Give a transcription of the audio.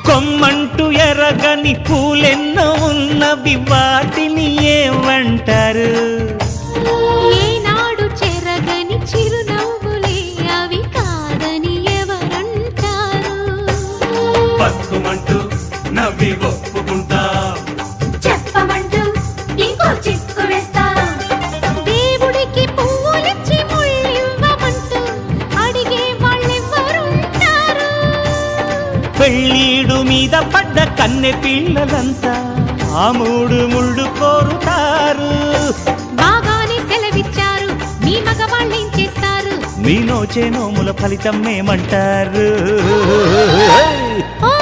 కొమ్మంటూ ఎరగని పూలెన్నో ఉన్నవి వాటిని ఏమంటారు? ఏనాడు చెరగని చిరునవ్వులే అవి కాదని ఎవరంటారు? పక్కుమంటూ నవ్వి ఒప్పుకుంటా, చెప్పమంటూ ఇంకో చిక్కు వేస్తా. దేవుడికి పువ్వులిచ్చి ముళ్ళివ్వమంటూ అడిగే వాళ్ళెవ్వరుంటారు? పెళ్ళీడు మీద పడ్డ కన్నె పిల్లలంతా ఆ మూడు ముళ్ళు కోరుతారు. బాగానే సెలవిచ్చారు, మీ మగవాళ్ళేం చేస్తారు? మీ నోచే నోముల ఫలితం ఏమంటారు? ఓ